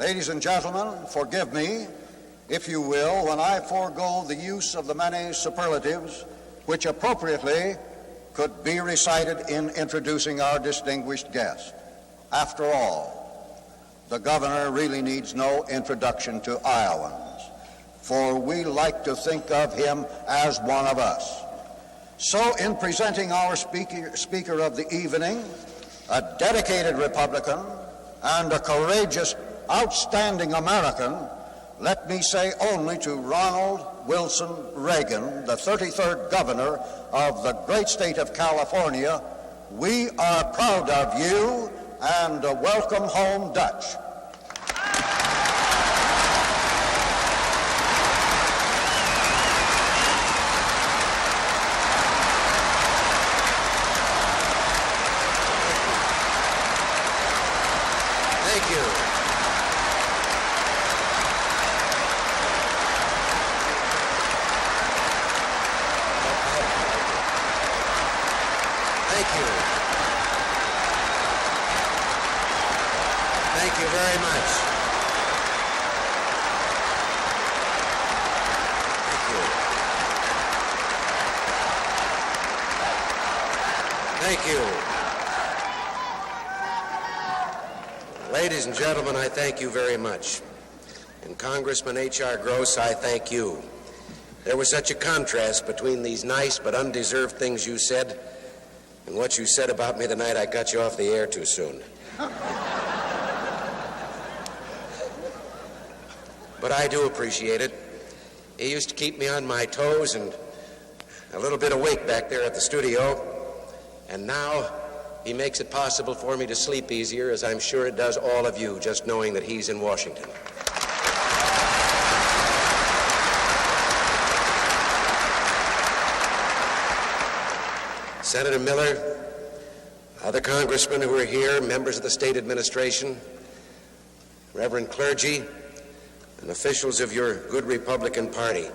Ladies and gentlemen, forgive me, if you will, when I forego the use of the many superlatives which appropriately could be recited in introducing our distinguished guest. After all, the governor really needs no introduction to Iowans, for we like to think of him as one of us. So, in presenting our speaker of the evening, a dedicated Republican and a courageous, outstanding American, let me say only to Ronald Wilson Reagan, the 33rd governor of the great state of California, we are proud of you and welcome home, Dutch. Thank you. Thank you very much. Thank you. Ladies and gentlemen, I thank you very much. And Congressman H.R. Gross, I thank you. There was such a contrast between these nice but undeserved things you said and what you said about me the night I got you off the air too soon. But I do appreciate it. He used to keep me on my toes and a little bit awake back there at the studio. And now he makes it possible for me to sleep easier, as I'm sure it does all of you, just knowing that he's in Washington. Senator Miller, other congressmen who are here, members of the state administration, Reverend clergy, and officials of your good Republican Party,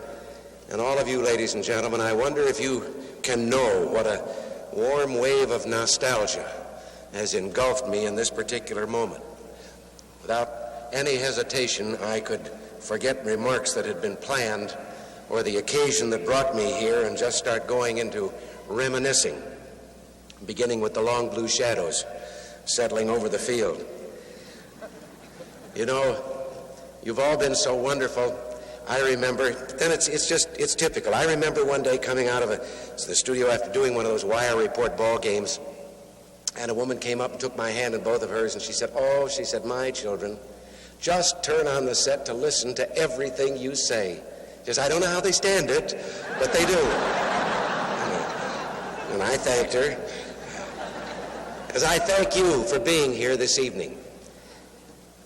and all of you, ladies and gentlemen, I wonder if you can know what a warm wave of nostalgia has engulfed me in this particular moment. Without any hesitation, I could forget remarks that had been planned or the occasion that brought me here and just start going into reminiscing, beginning with the long blue shadows settling over the field. You know, you've all been so wonderful. I remember, then it's typical. I remember one day coming out of the studio after doing one of those wire report ball games, and a woman came up and took my hand in both of hers, and she said, "Oh," she said, "my children, just turn on the set to listen to everything you say." She says, "I don't know how they stand it, but they do." And I thanked her, as I thank you for being here this evening.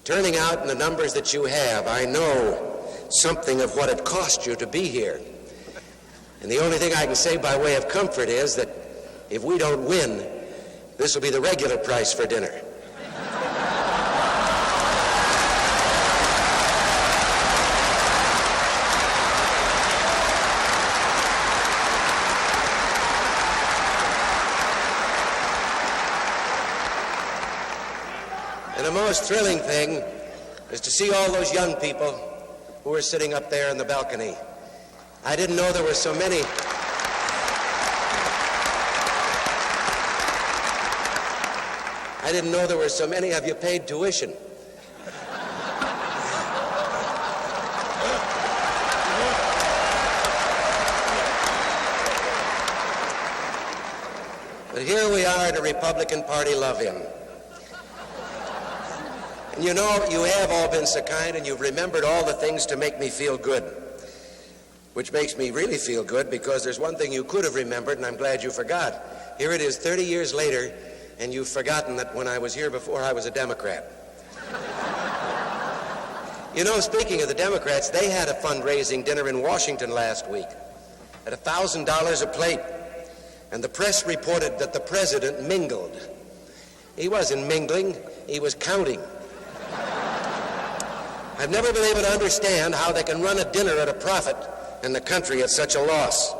Turning out in the numbers that you have, I know something of what it cost you to be here. And the only thing I can say by way of comfort is that if we don't win, this will be the regular price for dinner. And the most thrilling thing is to see all those young people who are sitting up there in the balcony. I didn't know there were so many. I didn't know there were so many of you paid tuition. But here we are at a Republican Party love-in. And you know, you have all been so kind, and you've remembered all the things to make me feel good, which makes me really feel good, because there's one thing you could have remembered, and I'm glad you forgot. Here it is 30 years later, and you've forgotten that when I was here before, I was a Democrat. You know, speaking of the Democrats, they had a fundraising dinner in Washington last week at $1,000 a plate, and the press reported that the president mingled. He wasn't mingling, he was counting. I've never been able to understand how they can run a dinner at a profit and the country at such a loss.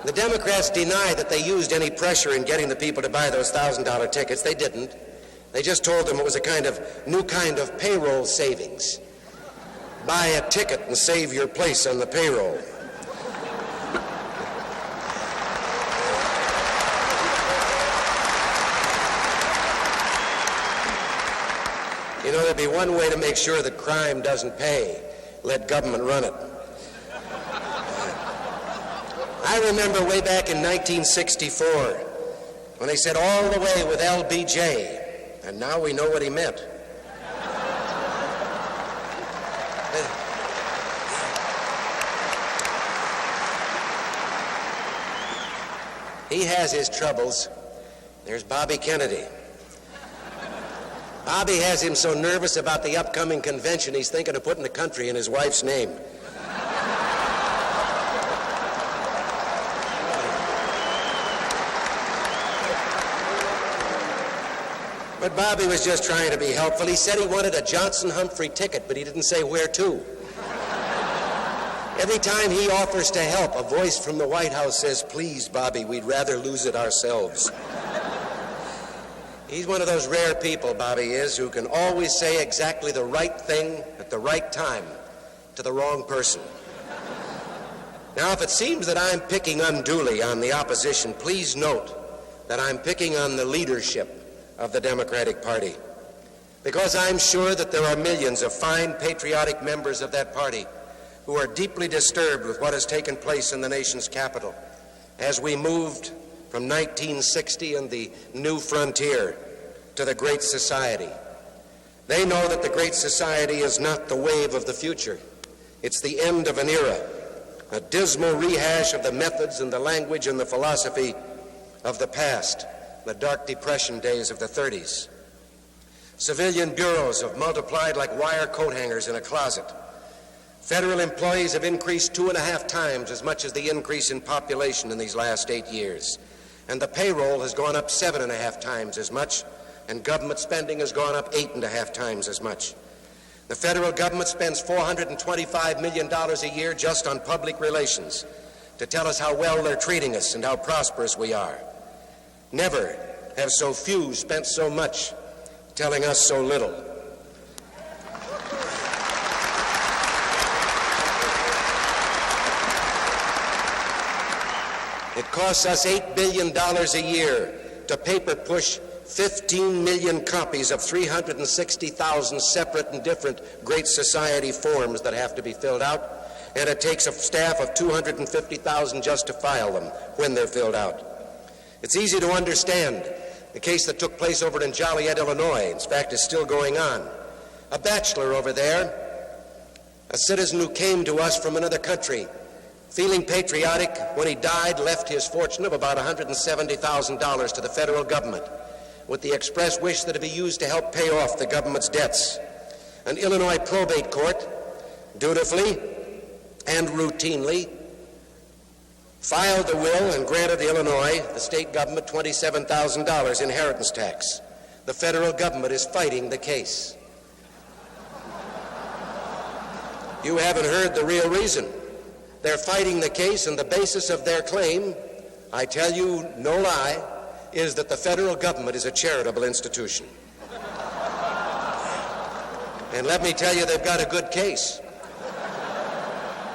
The Democrats deny that they used any pressure in getting the people to buy those $1,000 tickets. They didn't. They just told them it was a new kind of payroll savings. Buy a ticket and save your place on the payroll. You know, there'd be one way to make sure that crime doesn't pay. Let government run it. I remember way back in 1964 when they said all the way with LBJ, and now we know what he meant. He has his troubles. There's Bobby Kennedy. Bobby has him so nervous about the upcoming convention, he's thinking of putting the country in his wife's name. But Bobby was just trying to be helpful. He said he wanted a Johnson-Humphrey ticket, but he didn't say where to. Every time he offers to help, a voice from the White House says, "Please, Bobby, we'd rather lose it ourselves." He's one of those rare people, Bobby is, who can always say exactly the right thing at the right time to the wrong person. Now, if it seems that I'm picking unduly on the opposition, please note that I'm picking on the leadership of the Democratic Party, because I'm sure that there are millions of fine, patriotic members of that party who are deeply disturbed with what has taken place in the nation's capital as we moved from 1960 and the new frontier to the Great Society. They know that the Great Society is not the wave of the future. It's the end of an era, a dismal rehash of the methods and the language and the philosophy of the past, the Dark Depression days of the 30s. Civilian bureaus have multiplied like wire coat hangers in a closet. Federal employees have increased 2.5 times as much as the increase in population in these last 8 years. And the payroll has gone up 7.5 times as much, and government spending has gone up 8.5 times as much. The federal government spends $425 million a year just on public relations to tell us how well they're treating us and how prosperous we are. Never have so few spent so much telling us so little. It costs us $8 billion a year to paper push 15 million copies of 360,000 separate and different Great Society forms that have to be filled out, and it takes a staff of 250,000 just to file them when they're filled out. It's easy to understand the case that took place over in Joliet, Illinois. In fact, is still going on. A bachelor over there, a citizen who came to us from another country, feeling patriotic, when he died, left his fortune of about $170,000 to the federal government with the express wish that it be used to help pay off the government's debts. An Illinois probate court dutifully and routinely filed the will and granted Illinois, the state government, $27,000 inheritance tax. The federal government is fighting the case. You haven't heard the real reason. They're fighting the case, and the basis of their claim, I tell you no lie, is that the federal government is a charitable institution. And let me tell you, they've got a good case.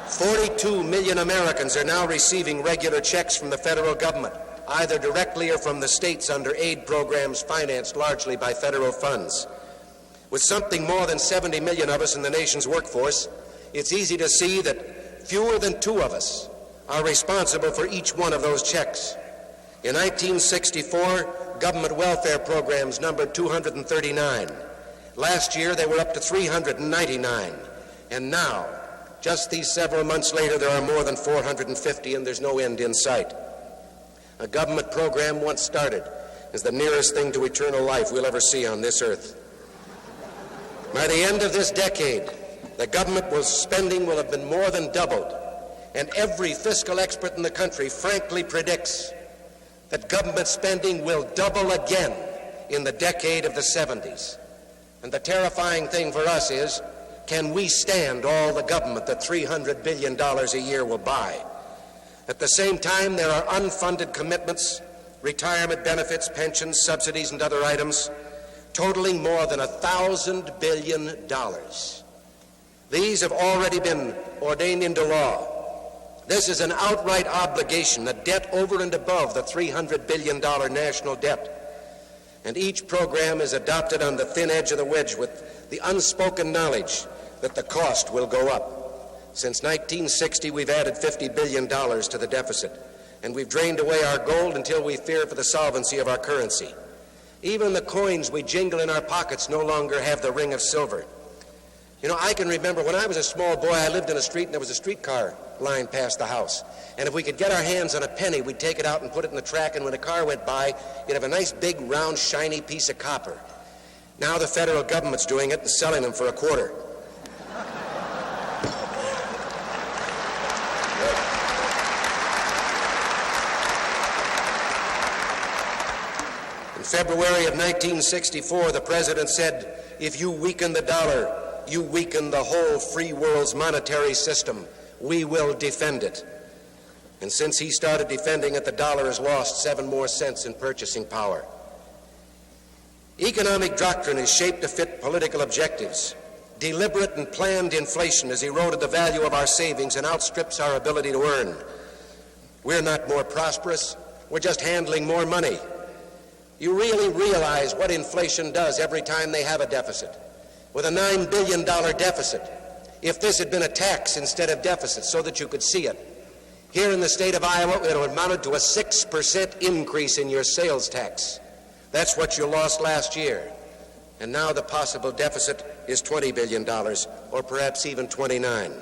42 million Americans are now receiving regular checks from the federal government, either directly or from the states under aid programs financed largely by federal funds. With something more than 70 million of us in the nation's workforce, it's easy to see that fewer than 2 of us are responsible for each one of those checks. In 1964, government welfare programs numbered 239. Last year, they were up to 399. And now, just these several months later, there are more than 450, and there's no end in sight. A government program once started is the nearest thing to eternal life we'll ever see on this earth. By the end of this decade, the government spending will have been more than doubled, and every fiscal expert in the country frankly predicts that government spending will double again in the decade of the 70s. And the terrifying thing for us is, can we stand all the government that $300 billion a year will buy? At the same time, there are unfunded commitments, retirement benefits, pensions, subsidies, and other items totaling more than $1,000 billion. These have already been ordained into law. This is an outright obligation, a debt over and above the $300 billion national debt. And each program is adopted on the thin edge of the wedge with the unspoken knowledge that the cost will go up. Since 1960, we've added $50 billion to the deficit, and we've drained away our gold until we fear for the solvency of our currency. Even the coins we jingle in our pockets no longer have the ring of silver. You know, I can remember when I was a small boy, I lived in a street and there was a streetcar line past the house. And if we could get our hands on a penny, we'd take it out and put it in the track, and when a car went by, you'd have a nice big round shiny piece of copper. Now the federal government's doing it and selling them for a quarter. In February of 1964, the president said, "If you weaken the dollar, you weaken the whole free world's monetary system. We will defend it." And since he started defending it, the dollar has lost 7 more cents in purchasing power. Economic doctrine is shaped to fit political objectives. Deliberate and planned inflation has eroded the value of our savings and outstrips our ability to earn. We're not more prosperous. We're just handling more money. You really realize what inflation does every time they have a deficit. With a $9 billion deficit, if this had been a tax instead of deficit so that you could see it, here in the state of Iowa, it would have amounted to a 6% increase in your sales tax. That's what you lost last year. And now the possible deficit is $20 billion, or perhaps even 29.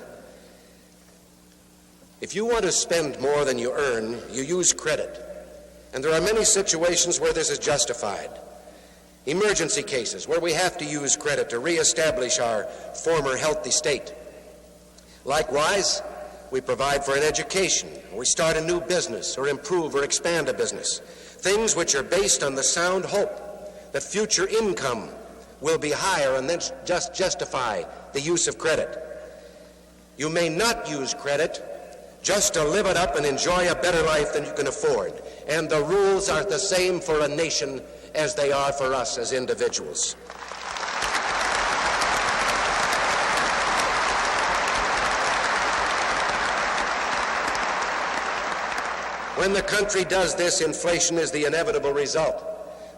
If you want to spend more than you earn, you use credit. And there are many situations where this is justified. Emergency cases where we have to use credit to reestablish our former healthy state. Likewise, we provide for an education, or we start a new business, or improve or expand a business. Things which are based on the sound hope that future income will be higher and then just justify the use of credit. You may not use credit just to live it up and enjoy a better life than you can afford. And the rules are the same for a nation as they are for us as individuals. When the country does this, inflation is the inevitable result,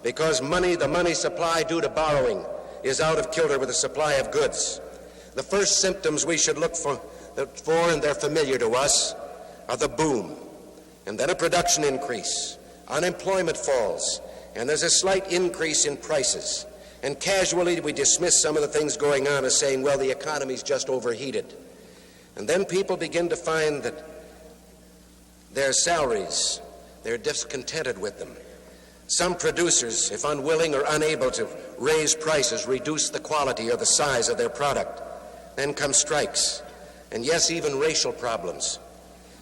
because the money supply due to borrowing is out of kilter with the supply of goods. The first symptoms we should look for, and they're familiar to us, are the boom, and then a production increase. Unemployment falls, and there's a slight increase in prices. And casually we dismiss some of the things going on as saying, well, the economy's just overheated. And then people begin to find that their salaries, they're discontented with them. Some producers, if unwilling or unable to raise prices, reduce the quality or the size of their product. Then come strikes, and yes, even racial problems,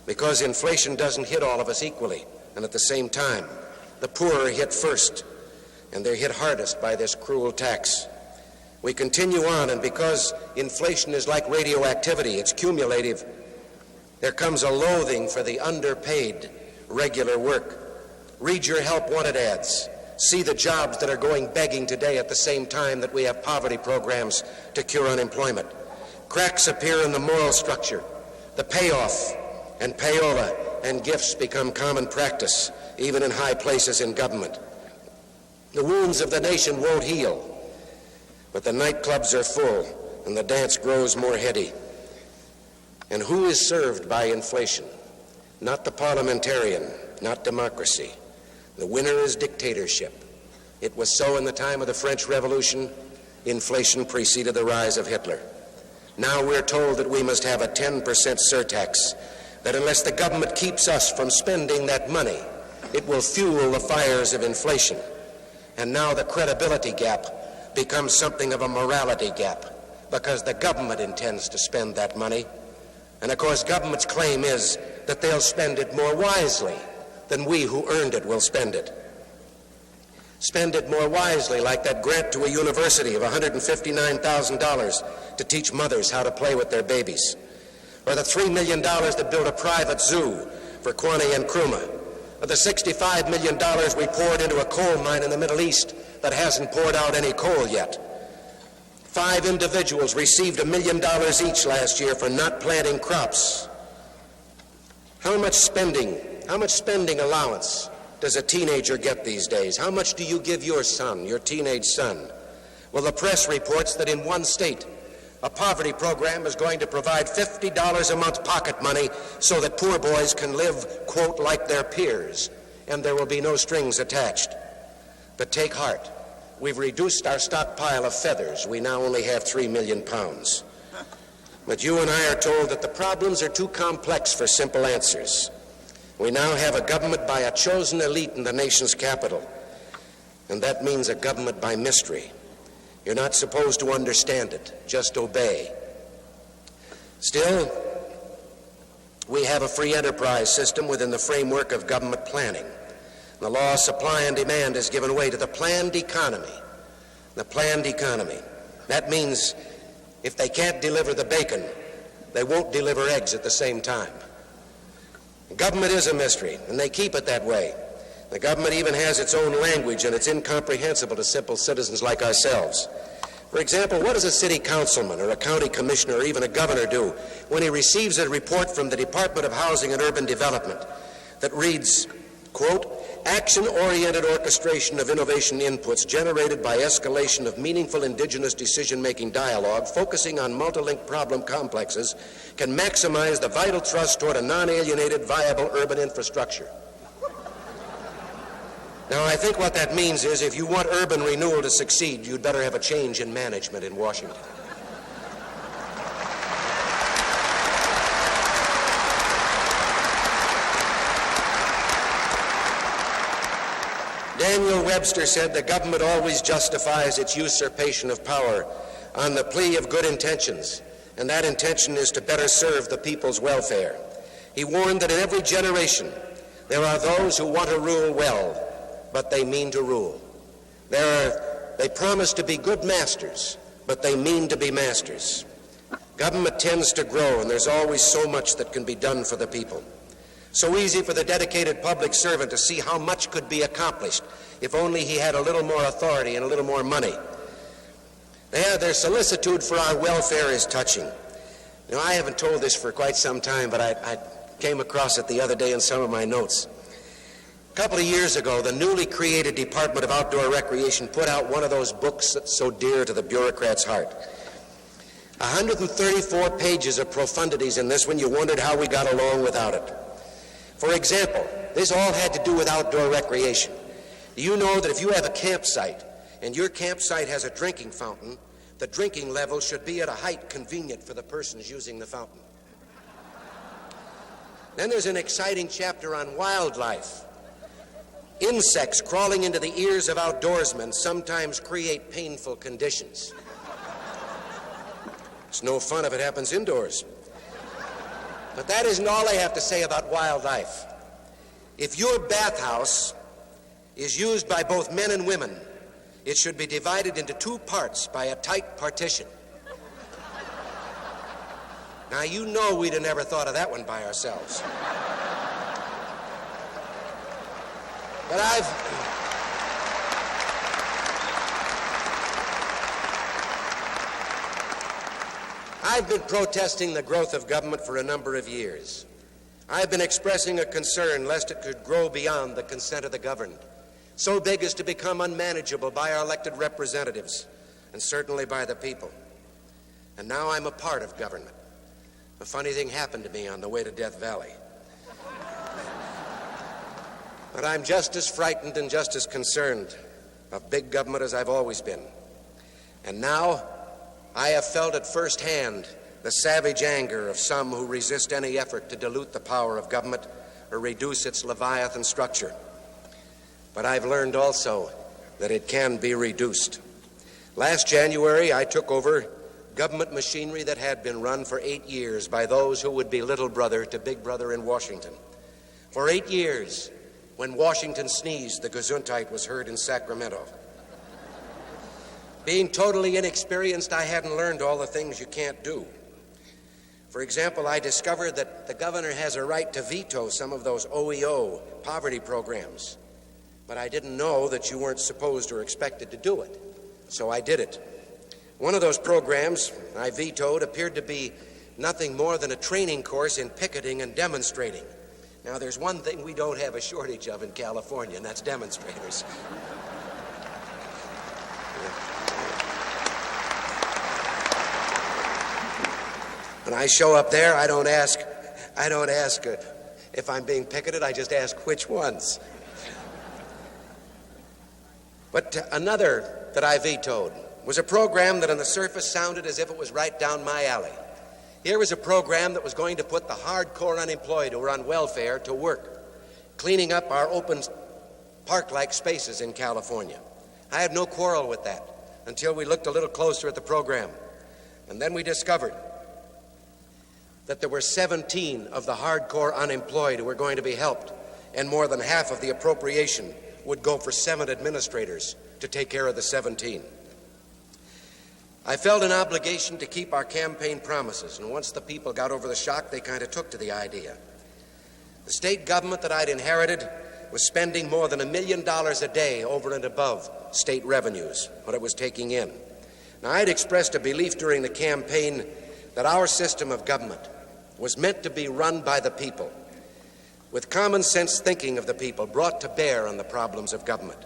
because inflation doesn't hit all of us equally and at the same time. The poor are hit first, and they're hit hardest by this cruel tax. We continue on, and because inflation is like radioactivity, it's cumulative, there comes a loathing for the underpaid regular work. Read your help wanted ads. See the jobs that are going begging today at the same time that we have poverty programs to cure unemployment. Cracks appear in the moral structure. The payoff and payola and gifts become common practice, even in high places in government. The wounds of the nation won't heal, but the nightclubs are full and the dance grows more heady. And who is served by inflation? Not the parliamentarian, not democracy. The winner is dictatorship. It was so in the time of the French Revolution. Inflation preceded the rise of Hitler. Now we're told that we must have a 10% surtax, that unless the government keeps us from spending that money, it will fuel the fires of inflation. And now the credibility gap becomes something of a morality gap, because the government intends to spend that money. And of course, government's claim is that they'll spend it more wisely than we who earned it will spend it. Spend it more wisely, like that grant to a university of $159,000 to teach mothers how to play with their babies, or the $3 million to build a private zoo for Kwame Nkrumah, or the $65 million we poured into a coal mine in the Middle East that hasn't poured out any coal yet. 5 individuals received $1 million each last year for not planting crops. How much spending allowance does a teenager get these days? How much do you give your son, your teenage son? Well, the press reports that in one state, a poverty program is going to provide $50 a month pocket money so that poor boys can live, quote, like their peers, and there will be no strings attached. But take heart. We've reduced our stockpile of feathers. We now only have 3 million pounds. But you and I are told that the problems are too complex for simple answers. We now have a government by a chosen elite in the nation's capital, and that means a government by mystery. You're not supposed to understand it, just obey. Still, we have a free enterprise system within the framework of government planning. The law of supply and demand has given way to the planned economy. The planned economy. That means if they can't deliver the bacon, they won't deliver eggs at the same time. Government is a mystery, and they keep it that way. The government even has its own language, and it's incomprehensible to simple citizens like ourselves. For example, what does a city councilman or a county commissioner or even a governor do when he receives a report from the Department of Housing and Urban Development that reads, quote, action-oriented orchestration of innovation inputs generated by escalation of meaningful indigenous decision-making dialogue focusing on multi-linked problem complexes can maximize the vital thrust toward a non-alienated, viable urban infrastructure. Now, I think what that means is if you want urban renewal to succeed, you'd better have a change in management in Washington. Daniel Webster said the government always justifies its usurpation of power on the plea of good intentions, and that intention is to better serve the people's welfare. He warned that in every generation there are those who want to rule well, but they mean to rule. They promise to be good masters, but they mean to be masters. Government tends to grow, and there's always so much that can be done for the people. So easy for the dedicated public servant to see how much could be accomplished if only he had a little more authority and a little more money. Their solicitude for our welfare is touching. You know, I haven't told this for quite some time, but I came across it the other day in some of my notes. A couple of years ago, the newly created Department of Outdoor Recreation put out one of those books that's so dear to the bureaucrat's heart. 134 pages of profundities in this one. You wondered how we got along without it. For example, this all had to do with outdoor recreation. Do you know that if you have a campsite and your campsite has a drinking fountain, the drinking level should be at a height convenient for the persons using the fountain? Then there's an exciting chapter on wildlife. Insects crawling into the ears of outdoorsmen sometimes create painful conditions. It's no fun if it happens indoors. But that isn't all I have to say about wildlife. If your bathhouse is used by both men and women, it should be divided into 2 parts by a tight partition. Now, you know we'd have never thought of that one by ourselves. But I've been protesting the growth of government for a number of years. I've been expressing a concern lest it could grow beyond the consent of the governed, so big as to become unmanageable by our elected representatives, and certainly by the people. And now I'm a part of government. A funny thing happened to me on the way to Death Valley. But I'm just as frightened and just as concerned of big government as I've always been. And now I have felt at first hand the savage anger of some who resist any effort to dilute the power of government or reduce its leviathan structure. But I've learned also that it can be reduced. Last January, I took over government machinery that had been run for 8 years by those who would be little brother to big brother in Washington. For 8 years, when Washington sneezed, the Gesundheit was heard in Sacramento. Being totally inexperienced, I hadn't learned all the things you can't do. For example, I discovered that the governor has a right to veto some of those OEO poverty programs. but I didn't know that you weren't supposed or expected to do it. So I did it. One of those programs I vetoed appeared to be nothing more than a training course in picketing and demonstrating. Now, there's one thing we don't have a shortage of in California, and that's demonstrators. When I show up there, I don't ask if I'm being picketed, I just ask which ones. But another that I vetoed was a program that on the surface sounded as if it was right down my alley. Here was a program that was going to put the hardcore unemployed who were on welfare to work, cleaning up our open park-like spaces in California. I had no quarrel with that until we looked a little closer at the program. And then we discovered that there were 17 of the hardcore unemployed who were going to be helped, and more than half of the appropriation would go for 7 administrators to take care of the 17. I felt an obligation to keep our campaign promises, and once the people got over the shock, they kind of took to the idea. The state government that I'd inherited was spending more than $1 million a day over and above state revenues, what it was taking in. Now, I'd expressed a belief during the campaign that our system of government was meant to be run by the people, with common sense thinking of the people brought to bear on the problems of government.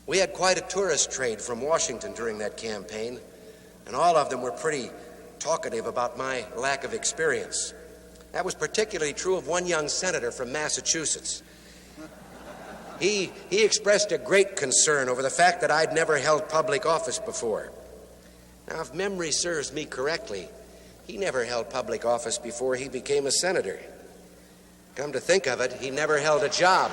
We had quite a tourist trade from Washington during that campaign, and all of them were pretty talkative about my lack of experience. That was particularly true of one young senator from Massachusetts. He expressed a great concern over the fact that I'd never held public office before. Now, if memory serves me correctly, he never held public office before he became a senator. Come to think of it, he never held a job.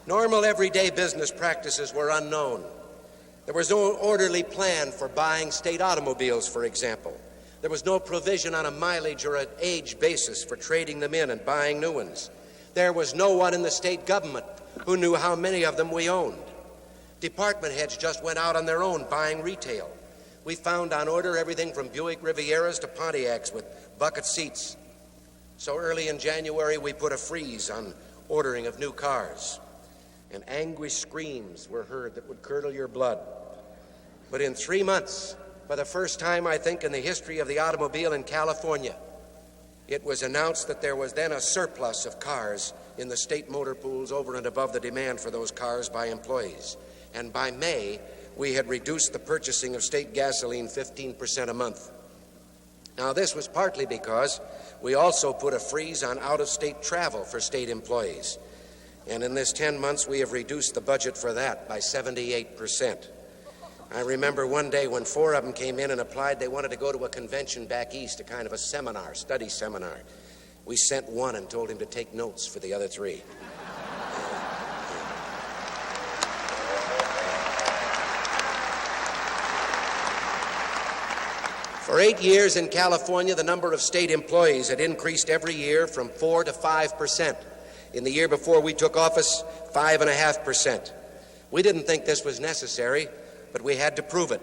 Normal everyday business practices were unknown. There was no orderly plan for buying state automobiles, for example. There was no provision on a mileage or an age basis for trading them in and buying new ones. There was no one in the state government who knew how many of them we owned. Department heads just went out on their own buying retail. We found on order everything from Buick Rivieras to Pontiacs with bucket seats. So early in January, we put a freeze on ordering of new cars. And anguished screams were heard that would curdle your blood. But in 3 months, for the first time, I think, in the history of the automobile in California, it was announced that there was then a surplus of cars in the state motor pools over and above the demand for those cars by employees. And by May, we had reduced the purchasing of state gasoline 15% a month. Now, this was partly because we also put a freeze on out-of-state travel for state employees. And in this 10 months, we have reduced the budget for that by 78%. I remember one day when 4 of them came in and applied, they wanted to go to a convention back east, a kind of a seminar, study seminar. We sent one and told him to take notes for the other 3. For 8 years in California, the number of state employees had increased every year from 4 to 5%. In the year before we took office, 5.5%. We didn't think this was necessary, but we had to prove it.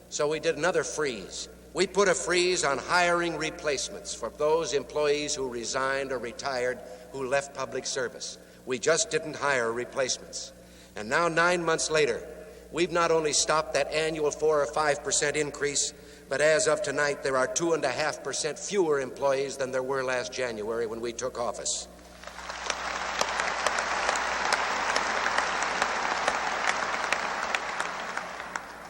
So we did another freeze. We put a freeze on hiring replacements for those employees who resigned or retired who left public service. We just didn't hire replacements. And now, 9 months later, we've not only stopped that annual 4 or 5% increase, but as of tonight, there are 2.5% fewer employees than there were last January when we took office.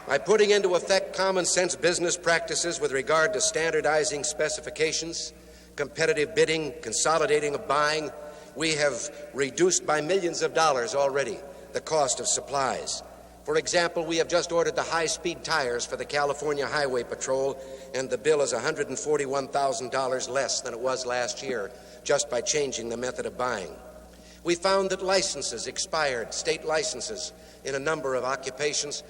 By putting into effect common sense business practices with regard to standardizing specifications, competitive bidding, consolidating of buying, we have reduced by millions of dollars already the cost of supplies. For example, we have just ordered the high-speed tires for the California Highway Patrol, and the bill is $141,000 less than it was last year, just by changing the method of buying. We found that licenses expired, state licenses, in a number of occupations,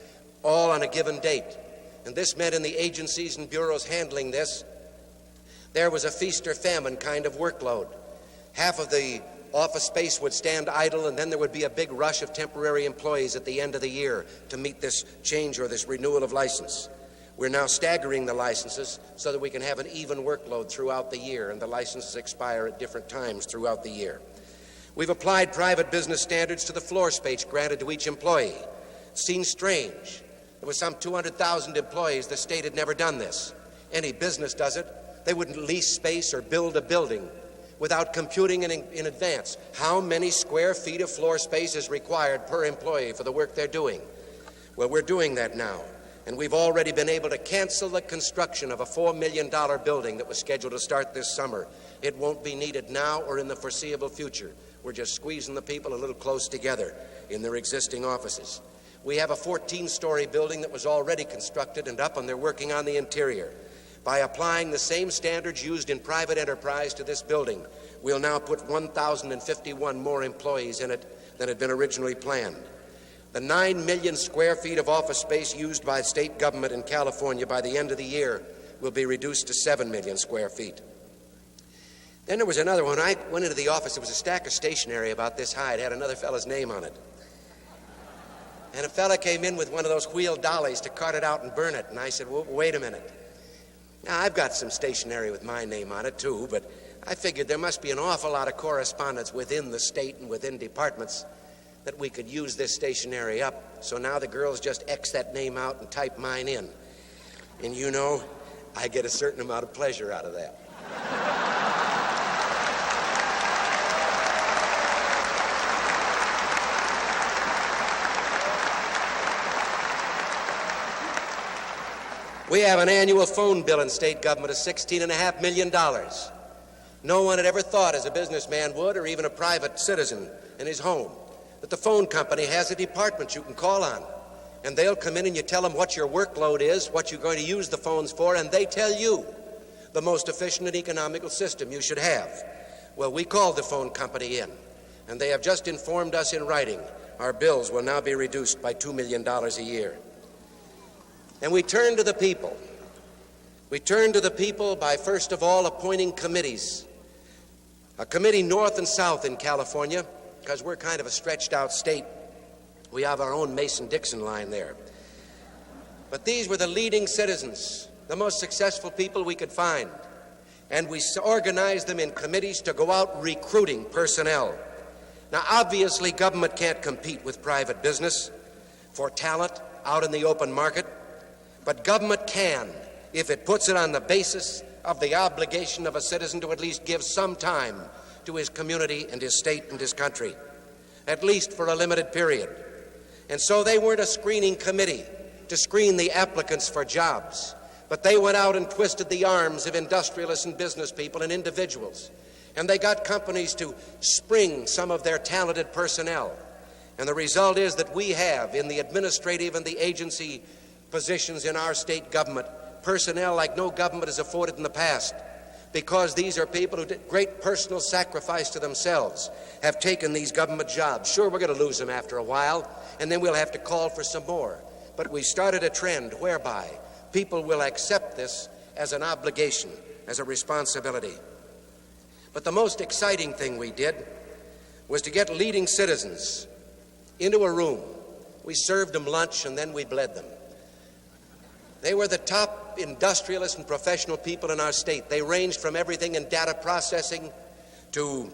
all on a given date. And this meant in the agencies and bureaus handling this, there was a feast or famine kind of workload. Half of the office space would stand idle, and then there would be a big rush of temporary employees at the end of the year to meet this change or this renewal of license. We're now staggering the licenses so that we can have an even workload throughout the year, and the licenses expire at different times throughout the year. We've applied private business standards to the floor space granted to each employee. It seems strange. There were some 200,000 employees. The state had never done this. Any business does it. They wouldn't lease space or build a building without computing in advance how many square feet of floor space is required per employee for the work they're doing. Well, we're doing that now, and we've already been able to cancel the construction of a $4 million building that was scheduled to start this summer. It won't be needed now or in the foreseeable future. We're just squeezing the people a little close together in their existing offices. We have a 14-story building that was already constructed and up, and they're working on the interior. By applying the same standards used in private enterprise to this building, we'll now put 1,051 more employees in it than had been originally planned. The 9 million square feet of office space used by state government in California by the end of the year will be reduced to 7 million square feet. Then there was another one. I went into the office. There was a stack of stationery about this high. It had another fellow's name on it. And a fella came in with one of those wheeled dollies to cart it out and burn it. And I said, well, wait a minute. Now, I've got some stationery with my name on it, too, but I figured there must be an awful lot of correspondence within the state and within departments that we could use this stationery up. So now the girls just X that name out and type mine in. And you know, I get a certain amount of pleasure out of that. We have an annual phone bill in state government of $16.5 million. No one had ever thought, as a businessman would, or even a private citizen in his home, that the phone company has a department you can call on. And they'll come in and you tell them what your workload is, what you're going to use the phones for, and they tell you the most efficient and economical system you should have. Well, we called the phone company in, and they have just informed us in writing our bills will now be reduced by $2 million a year. And we turn to the people. We turn to the people by, first of all, appointing committees. A committee north and south in California, because we're kind of a stretched out state. We have our own Mason-Dixon line there. But these were the leading citizens, the most successful people we could find. And we organized them in committees to go out recruiting personnel. Now, obviously, government can't compete with private business for talent out in the open market. But government can, if it puts it on the basis of the obligation of a citizen to at least give some time to his community and his state and his country, at least for a limited period. And so they weren't a screening committee to screen the applicants for jobs, but they went out and twisted the arms of industrialists and business people and individuals. And they got companies to spring some of their talented personnel. And the result is that we have, in the administrative and the agency positions in our state government, personnel like no government has afforded in the past, because these are people who did great personal sacrifice to themselves, have taken these government jobs. Sure, we're going to lose them after a while, and then we'll have to call for some more. But we started a trend whereby people will accept this as an obligation, as a responsibility. But the most exciting thing we did was to get leading citizens into a room. We served them lunch, and then we bled them. They were the top industrialists and professional people in our state. They ranged from everything in data processing to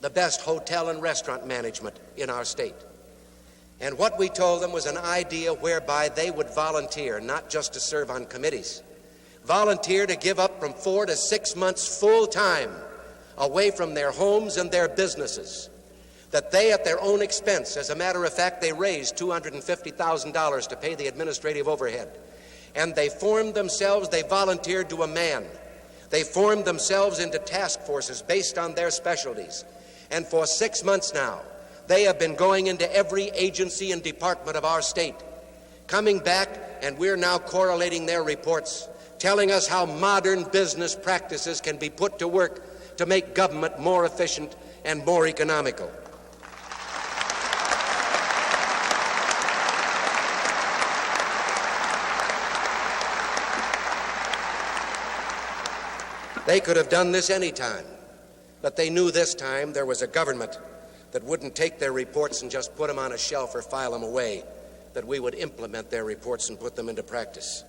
the best hotel and restaurant management in our state. And what we told them was an idea whereby they would volunteer, not just to serve on committees, volunteer to give up from 4 to 6 months full time away from their homes and their businesses, that they at their own expense, as a matter of fact, they raised $250,000 to pay the administrative overhead. And they formed themselves, they volunteered to a man. They formed themselves into task forces based on their specialties. And for 6 months now, they have been going into every agency and department of our state, coming back, and we're now correlating their reports, telling us how modern business practices can be put to work to make government more efficient and more economical. They could have done this any time, But they knew this time there was a government that wouldn't take their reports and just put them on a shelf or file them away, that we would implement their reports and put them into practice.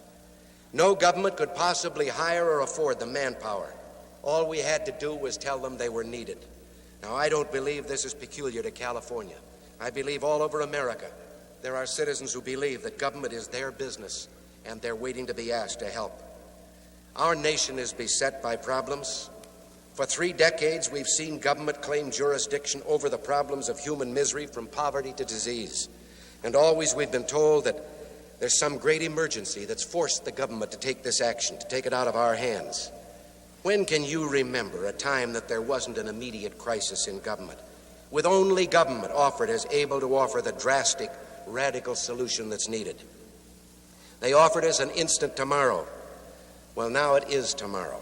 No government could possibly hire or afford the manpower. All we had to do was tell them they were needed. Now, I don't believe this is peculiar to California. I believe all over America there are citizens who believe that government is their business and they're waiting to be asked to help. Our nation is beset by problems. For 3 decades, we've seen government claim jurisdiction over the problems of human misery, from poverty to disease. And always we've been told that there's some great emergency that's forced the government to take this action, to take it out of our hands. When can you remember a time that there wasn't an immediate crisis in government, with only government offered as able to offer the drastic, radical solution that's needed? They offered us an instant tomorrow. Well, now it is tomorrow.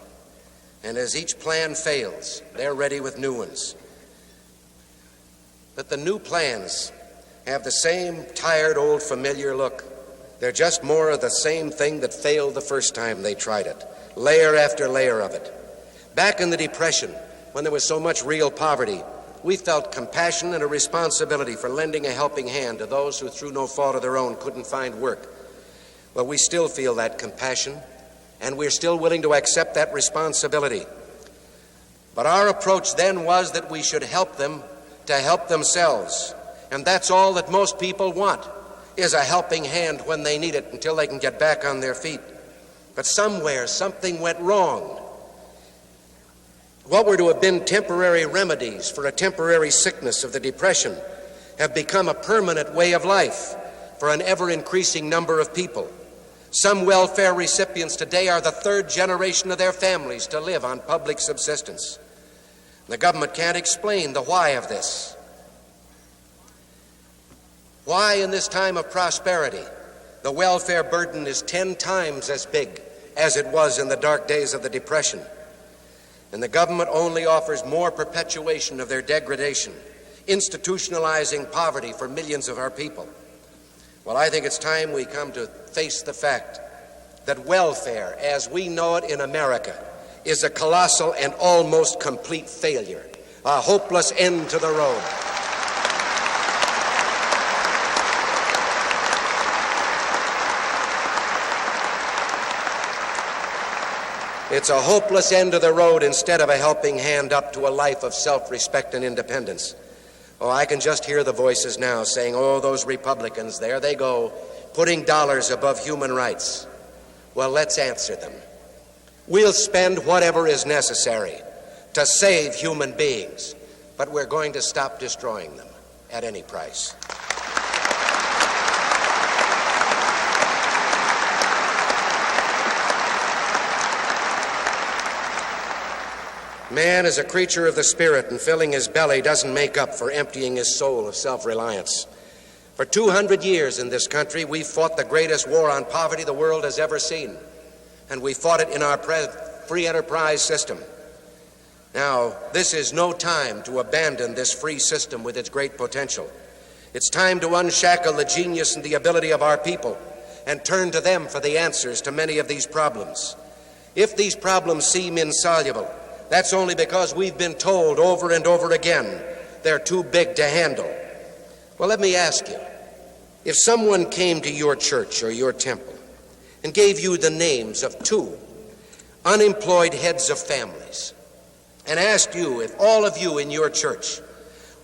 And as each plan fails, they're ready with new ones. But the new plans have the same tired, old, familiar look. They're just more of the same thing that failed the first time they tried it, layer after layer of it. Back in the Depression, when there was so much real poverty, we felt compassion and a responsibility for lending a helping hand to those who, through no fault of their own, couldn't find work. Well, we still feel that compassion, and we're still willing to accept that responsibility. But our approach then was that we should help them to help themselves. And that's all that most people want, is a helping hand when they need it until they can get back on their feet. But somewhere, something went wrong. What were to have been temporary remedies for a temporary sickness of the Depression have become a permanent way of life for an ever-increasing number of people. Some welfare recipients today are the 3rd generation of their families to live on public subsistence. The government can't explain the why of this. Why, in this time of prosperity, the welfare burden is 10 times as big as it was in the dark days of the Depression. And the government only offers more perpetuation of their degradation, institutionalizing poverty for millions of our people. Well, I think it's time we come to face the fact that welfare, as we know it in America, is a colossal and almost complete failure, a hopeless end to the road. It's a hopeless end to the road instead of a helping hand up to a life of self-respect and independence. Oh, I can just hear the voices now saying, oh, those Republicans, there they go, putting dollars above human rights. Well, let's answer them. We'll spend whatever is necessary to save human beings, but we're going to stop destroying them at any price. Man is a creature of the spirit, and filling his belly doesn't make up for emptying his soul of self-reliance. For 200 years in this country, we've fought the greatest war on poverty the world has ever seen, and we fought it in our free enterprise system. Now, this is no time to abandon this free system with its great potential. It's time to unshackle the genius and the ability of our people and turn to them for the answers to many of these problems. If these problems seem insoluble, that's only because we've been told over and over again they're too big to handle. Well, let me ask you, if someone came to your church or your temple and gave you the names of 2 unemployed heads of families and asked you if all of you in your church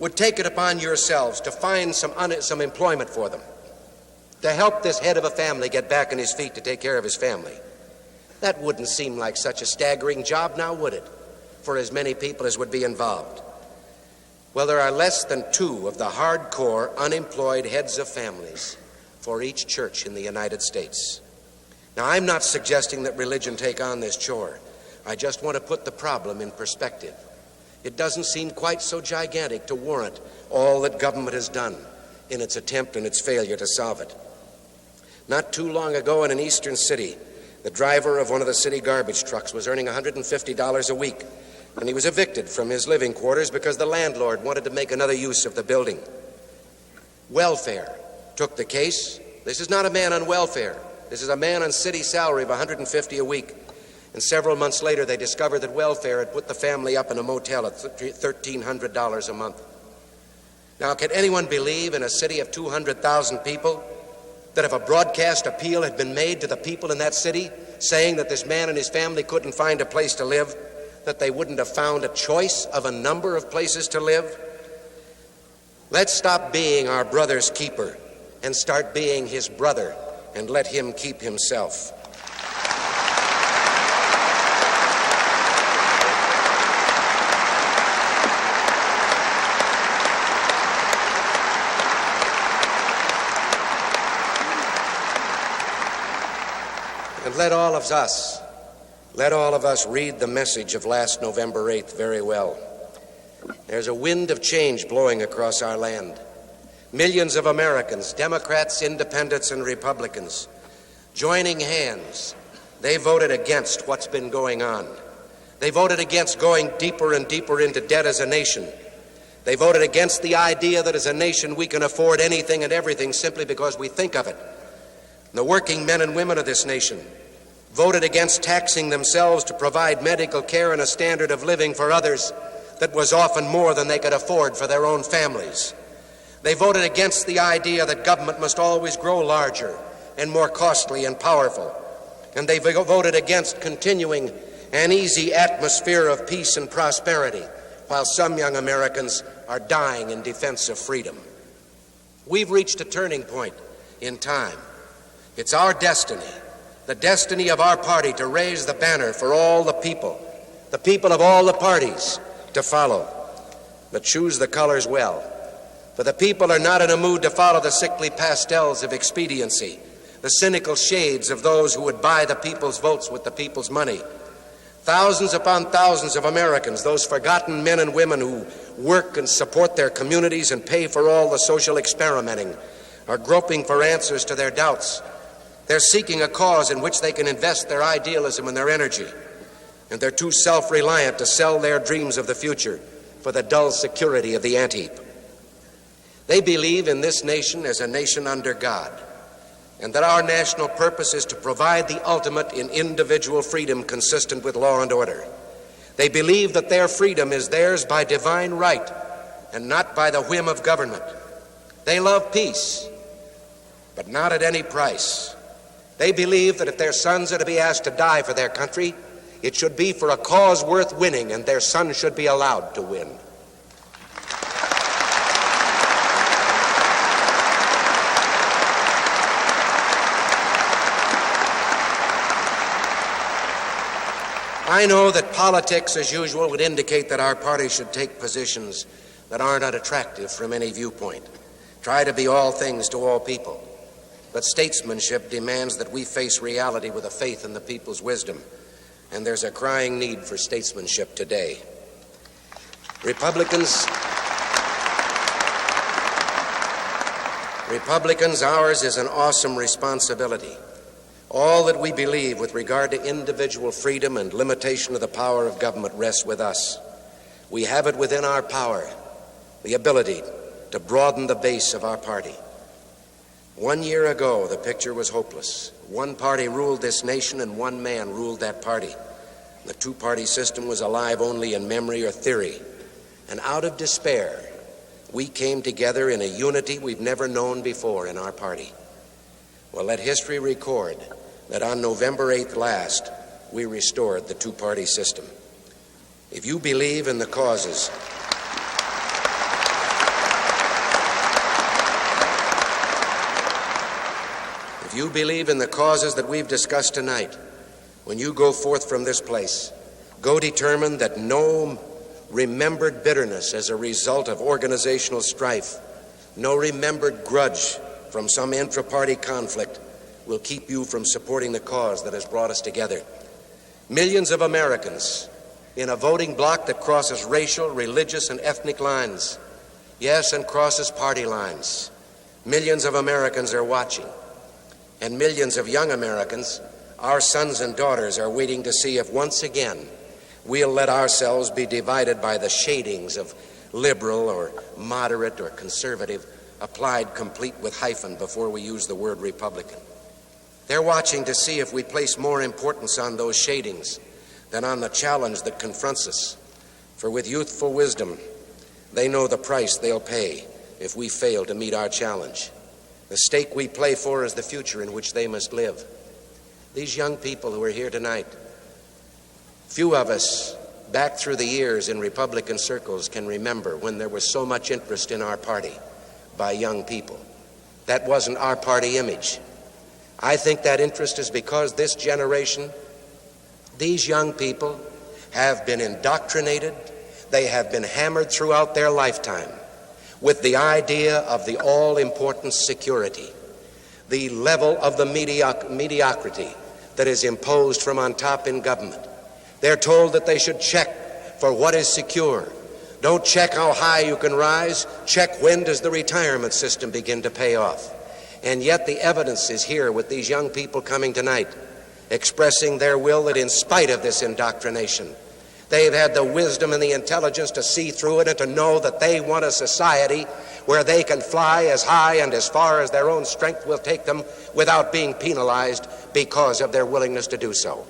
would take it upon yourselves to find some employment for them, to help this head of a family get back on his feet to take care of his family, that wouldn't seem like such a staggering job now, would it, for as many people as would be involved? Well, there are less than 2 of the hardcore unemployed heads of families for each church in the United States. Now, I'm not suggesting that religion take on this chore. I just want to put the problem in perspective. It doesn't seem quite so gigantic to warrant all that government has done in its attempt and its failure to solve it. Not too long ago in an eastern city, the driver of one of the city garbage trucks was earning $150 a week, and he was evicted from his living quarters because the landlord wanted to make another use of the building. Welfare took the case. This is not a man on welfare. This is a man on city salary of $150 a week. And several months later, they discovered that welfare had put the family up in a motel at $1,300 a month. Now, can anyone believe in a city of 200,000 people that if a broadcast appeal had been made to the people in that city saying that this man and his family couldn't find a place to live, that they wouldn't have found a choice of a number of places to live? Let's stop being our brother's keeper and start being his brother, and let him keep himself. And let all of us read the message of last November 8th very well. There's a wind of change blowing across our land. Millions of Americans, Democrats, Independents, and Republicans, joining hands, they voted against what's been going on. They voted against going deeper and deeper into debt as a nation. They voted against the idea that as a nation we can afford anything and everything simply because we think of it. The working men and women of this nation voted against taxing themselves to provide medical care and a standard of living for others that was often more than they could afford for their own families. They voted against the idea that government must always grow larger and more costly and powerful. And they voted against continuing an easy atmosphere of peace and prosperity while some young Americans are dying in defense of freedom. We've reached a turning point in time. It's our destiny, the destiny of our party, to raise the banner for all the people of all the parties to follow. But choose the colors well, for the people are not in a mood to follow the sickly pastels of expediency, the cynical shades of those who would buy the people's votes with the people's money. Thousands upon thousands of Americans, those forgotten men and women who work and support their communities and pay for all the social experimenting, are groping for answers to their doubts. They're seeking a cause in which they can invest their idealism and their energy. And they're too self-reliant to sell their dreams of the future for the dull security of the ant-heap. They believe in this nation as a nation under God, and that our national purpose is to provide the ultimate in individual freedom consistent with law and order. They believe that their freedom is theirs by divine right and not by the whim of government. They love peace, but not at any price. They believe that if their sons are to be asked to die for their country, it should be for a cause worth winning, and their sons should be allowed to win. I know that politics, as usual, would indicate that our party should take positions that aren't unattractive from any viewpoint, try to be all things to all people. But statesmanship demands that we face reality with a faith in the people's wisdom, and there's a crying need for statesmanship today. Republicans, ours is an awesome responsibility. All that we believe with regard to individual freedom and limitation of the power of government rests with us. We have it within our power, the ability to broaden the base of our party. 1 year ago, the picture was hopeless. One party ruled this nation and one man ruled that party. The two-party system was alive only in memory or theory. And out of despair, we came together in a unity we've never known before in our party. Well, let history record that on November 8th last, we restored the two-party system. If you believe in the causes that we've discussed tonight, when you go forth from this place, go determined that no remembered bitterness as a result of organizational strife, no remembered grudge from some intra-party conflict will keep you from supporting the cause that has brought us together. Millions of Americans in a voting bloc that crosses racial, religious, and ethnic lines, yes, and crosses party lines. Millions of Americans are watching, and millions of young Americans, our sons and daughters, are waiting to see if once again we'll let ourselves be divided by the shadings of liberal or moderate or conservative, applied complete with hyphen before we use the word Republican. They're watching to see if we place more importance on those shadings than on the challenge that confronts us. For with youthful wisdom, they know the price they'll pay if we fail to meet our challenge. The stake we play for is the future in which they must live. These young people who are here tonight, few of us back through the years in Republican circles can remember when there was so much interest in our party by young people. That wasn't our party image. I think that interest is because this generation, these young people, have been indoctrinated, they have been hammered throughout their lifetime with the idea of the all-important security, the level of the mediocrity that is imposed from on top in government. They're told that they should check for what is secure. Don't check how high you can rise, check when does the retirement system begin to pay off. And yet the evidence is here with these young people coming tonight, expressing their will that in spite of this indoctrination, they've had the wisdom and the intelligence to see through it and to know that they want a society where they can fly as high and as far as their own strength will take them without being penalized because of their willingness to do so.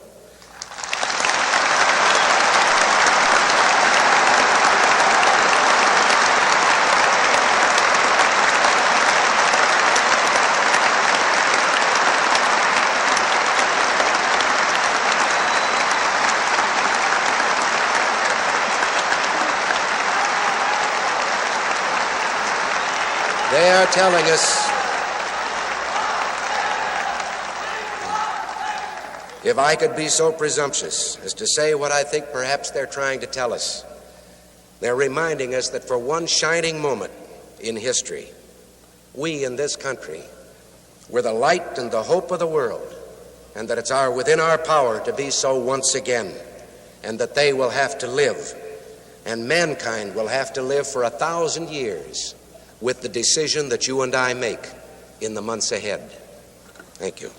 They are telling us, if I could be so presumptuous as to say what I think perhaps they're trying to tell us, they're reminding us that for one shining moment in history, we in this country were the light and the hope of the world, and that it's within our power to be so once again, and that they will have to live, and mankind will have to live for 1,000 years with the decision that you and I make in the months ahead. Thank you.